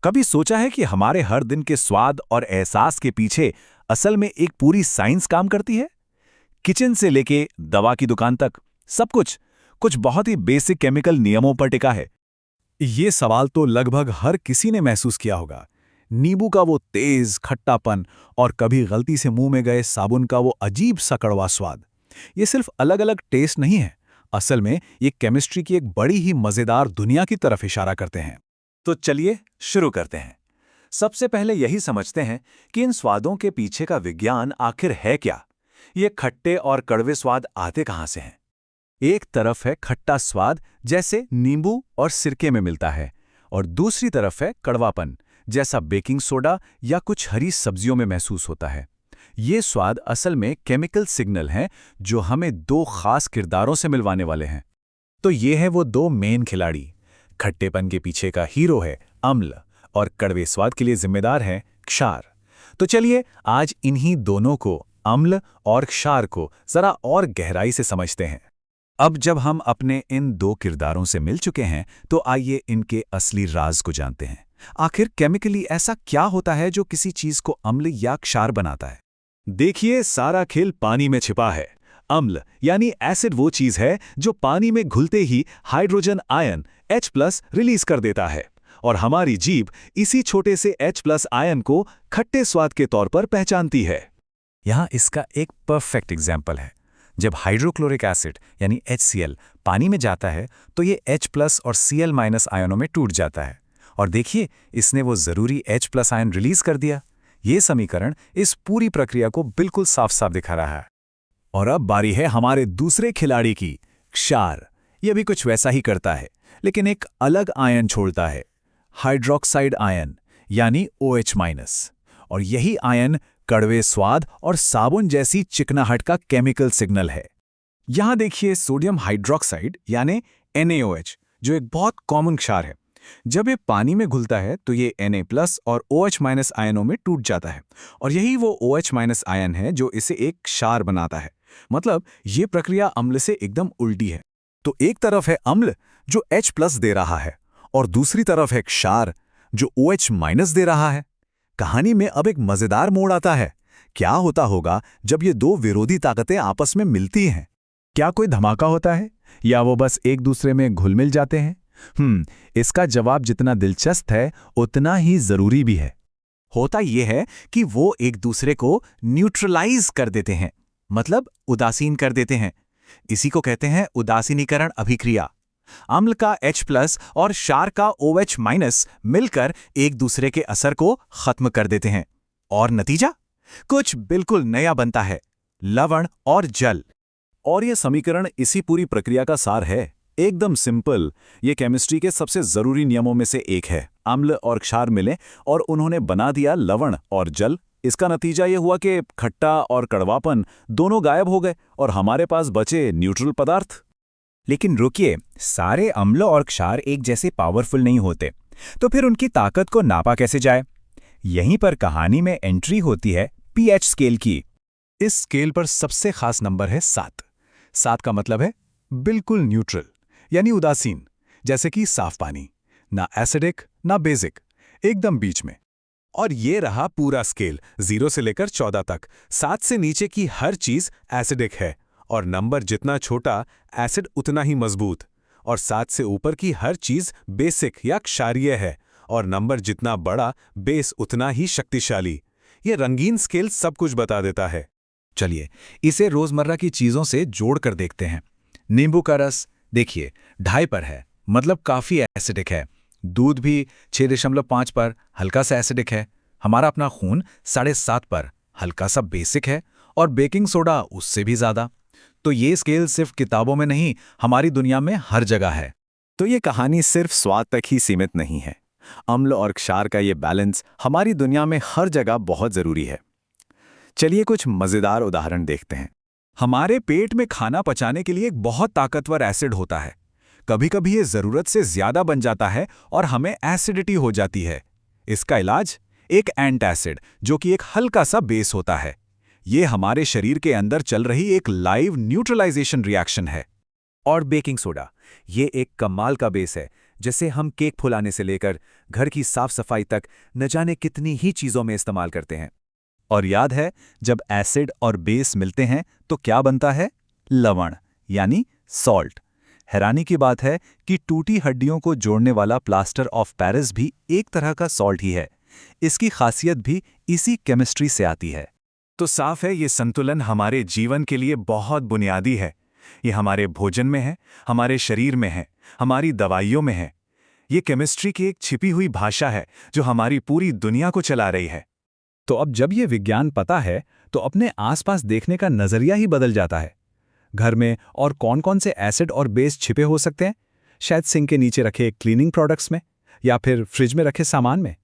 कभी सोचा है कि हमारे हर दिन के स्वाद और एहसास के पीछे असल में एक पूरी साइंस काम करती है? किचन से लेके दवा की दुकान तक सब कुछ बहुत ही बेसिक केमिकल नियमों पर टिका है। ये सवाल तो लगभग हर किसी ने महसूस किया होगा। नींबू का वो तेज खट्टापन और कभी गलती से मुंह में गए साबुन का वो अजीब सा कड़वा स्वाद। ये सिर्फ अलग अलग टेस्ट नहीं है, असल में ये केमिस्ट्री की एक बड़ी ही मजेदार दुनिया की तरफ इशारा करते हैं। तो चलिए शुरू करते हैं। सबसे पहले यही समझते हैं कि इन स्वादों के पीछे का विज्ञान आखिर है क्या। ये खट्टे और कड़वे स्वाद आते कहां से हैं? एक तरफ है खट्टा स्वाद, जैसे नींबू और सिरके में मिलता है, और दूसरी तरफ है कड़वापन, जैसा बेकिंग सोडा या कुछ हरी सब्जियों में महसूस होता है। ये स्वाद असल में केमिकल सिग्नल हैं जो हमें दो खास किरदारों से मिलवाने वाले हैं। तो ये है वो दो मेन खिलाड़ी। खट्टेपन के पीछे का हीरो है अम्ल, और कड़वे स्वाद के लिए जिम्मेदार है क्षार। तो चलिए आज इन्हीं दोनों को, अम्ल और क्षार को, जरा और गहराई से समझते हैं। अब जब हम अपने इन दो किरदारों से मिल चुके हैं, तो आइए इनके असली राज को जानते हैं। आखिर केमिकली ऐसा क्या होता है जो किसी चीज को अम्ल या क्षार बनाता है? देखिए, सारा खेल पानी में छिपा है। अम्ल यानी एसिड वो चीज है जो पानी में घुलते ही हाइड्रोजन आयन H+ रिलीज कर देता है, और हमारी जीभ इसी छोटे से H+ आयन को खट्टे स्वाद के तौर पर पहचानती है। यहाँ इसका एक परफेक्ट एग्जाम्पल है। जब हाइड्रोक्लोरिक एसिड यानी HCl पानी में जाता है तो ये H+ और Cl- आयनों में टूट जाता है, और देखिए इसने वो जरूरी H+ आयन रिलीज कर दिया। ये समीकरण इस पूरी प्रक्रिया को बिल्कुल साफ साफ दिखा रहा है। और अब बारी है हमारे दूसरे खिलाड़ी की, क्षार। यह भी कुछ वैसा ही करता है, लेकिन एक अलग आयन छोड़ता है, हाइड्रोक्साइड आयन यानी OH-। और यही आयन कड़वे स्वाद और साबुन जैसी चिकनाहट का केमिकल सिग्नल है। यहां देखिए सोडियम हाइड्रोक्साइड यानी NaOH, जो एक बहुत कॉमन क्षार है। जब ये पानी में घुलता है तो ये Na+ और OH- आयनों में टूट जाता है, और यही वो OH- आयन है जो इसे एक क्षार बनाता है। मतलब ये प्रक्रिया अम्ल से एकदम उल्टी है। तो एक तरफ है अम्ल जो H+ दे रहा है, और दूसरी तरफ है क्षार जो OH- दे रहा है। कहानी में अब एक मजेदार मोड़ आता है। क्या होता होगा जब ये दो विरोधी ताकतें आपस में मिलती हैं? क्या कोई धमाका होता है, या वो बस एक दूसरे में घुल मिल जाते हैं? इसका जवाब जितना दिलचस्प है उतना ही जरूरी भी है। होता यह है कि वो एक दूसरे को न्यूट्रलाइज कर देते हैं, मतलब उदासीन कर देते हैं। इसी को कहते हैं उदासीनीकरण अभिक्रिया। अम्ल का H+ और क्षार का OH- मिलकर एक दूसरे के असर को खत्म कर देते हैं, और नतीजा कुछ बिल्कुल नया बनता है, लवण और जल। और यह समीकरण इसी पूरी प्रक्रिया का सार है। एकदम सिंपल, ये केमिस्ट्री के सबसे जरूरी नियमों में से एक है। अम्ल और क्षार मिले और उन्होंने बना दिया लवण और जल। इसका नतीजा ये हुआ कि खट्टा और कड़वापन दोनों गायब हो गए और हमारे पास बचे न्यूट्रल पदार्थ। लेकिन रुकिए, सारे अम्ल और क्षार एक जैसे पावरफुल नहीं होते, तो फिर उनकी ताकत को नापा कैसे जाए? यहीं पर कहानी में एंट्री होती है pH स्केल की। इस स्केल पर सबसे खास नंबर है 7। 7 का मतलब है बिल्कुल न्यूट्रल, यानी उदासीन, जैसे कि साफ पानी, ना एसिडिक ना बेसिक, एकदम बीच में। और ये रहा पूरा स्केल, 0 से लेकर 14 तक। 7 से नीचे की हर चीज एसिडिक है, और नंबर जितना छोटा एसिड उतना ही मजबूत। और 7 से ऊपर की हर चीज बेसिक या क्षारीय है, और नंबर जितना बड़ा बेस उतना ही शक्तिशाली। ये रंगीन स्केल सब कुछ बता देता है। चलिए इसे रोजमर्रा की चीजों से जोड़कर देखते हैं। नींबू का रस देखिए 2.5 पर है, मतलब काफी एसिडिक है। दूध भी 6.5 पर, हल्का सा एसिडिक है। हमारा अपना खून 7.5 पर, हल्का सा बेसिक है। और बेकिंग सोडा उससे भी ज्यादा। तो ये स्केल सिर्फ किताबों में नहीं, हमारी दुनिया में हर जगह है। तो ये कहानी सिर्फ स्वाद तक ही सीमित नहीं है। अम्ल और क्षार का ये बैलेंस हमारी दुनिया में हर जगह बहुत जरूरी है। चलिए कुछ मजेदार उदाहरण देखते हैं। हमारे पेट में खाना पचाने के लिए एक बहुत ताकतवर एसिड होता है। कभी कभी ये जरूरत से ज्यादा बन जाता है और हमें एसिडिटी हो जाती है। इसका इलाज एक एंटासिड, जो कि एक हल्का सा बेस होता है। ये हमारे शरीर के अंदर चल रही एक लाइव न्यूट्रलाइजेशन रिएक्शन है। और बेकिंग सोडा, ये एक कमाल का बेस है, जैसे हम केक फुलाने से लेकर घर की साफ सफाई तक न जाने कितनी ही चीज़ों में इस्तेमाल करते हैं। और याद है, जब एसिड और बेस मिलते हैं तो क्या बनता है? लवण, यानी सॉल्ट। हैरानी की बात है कि टूटी हड्डियों को जोड़ने वाला प्लास्टर ऑफ पेरिस भी एक तरह का सॉल्ट ही है। इसकी खासियत भी इसी केमिस्ट्री से आती है। तो साफ है, ये संतुलन हमारे जीवन के लिए बहुत बुनियादी है। ये हमारे भोजन में है, हमारे शरीर में है, हमारी दवाइयों में है। ये केमिस्ट्री की एक छिपी हुई भाषा है जो हमारी पूरी दुनिया को चला रही है। तो अब जब ये विज्ञान पता है तो अपने आसपास देखने का नजरिया ही बदल जाता है। घर में और कौन-कौन से एसिड और बेस छिपे हो सकते हैं? शायद सिंक के नीचे रखे क्लीनिंग प्रोडक्ट्स में, या फिर फ्रिज में रखे सामान में।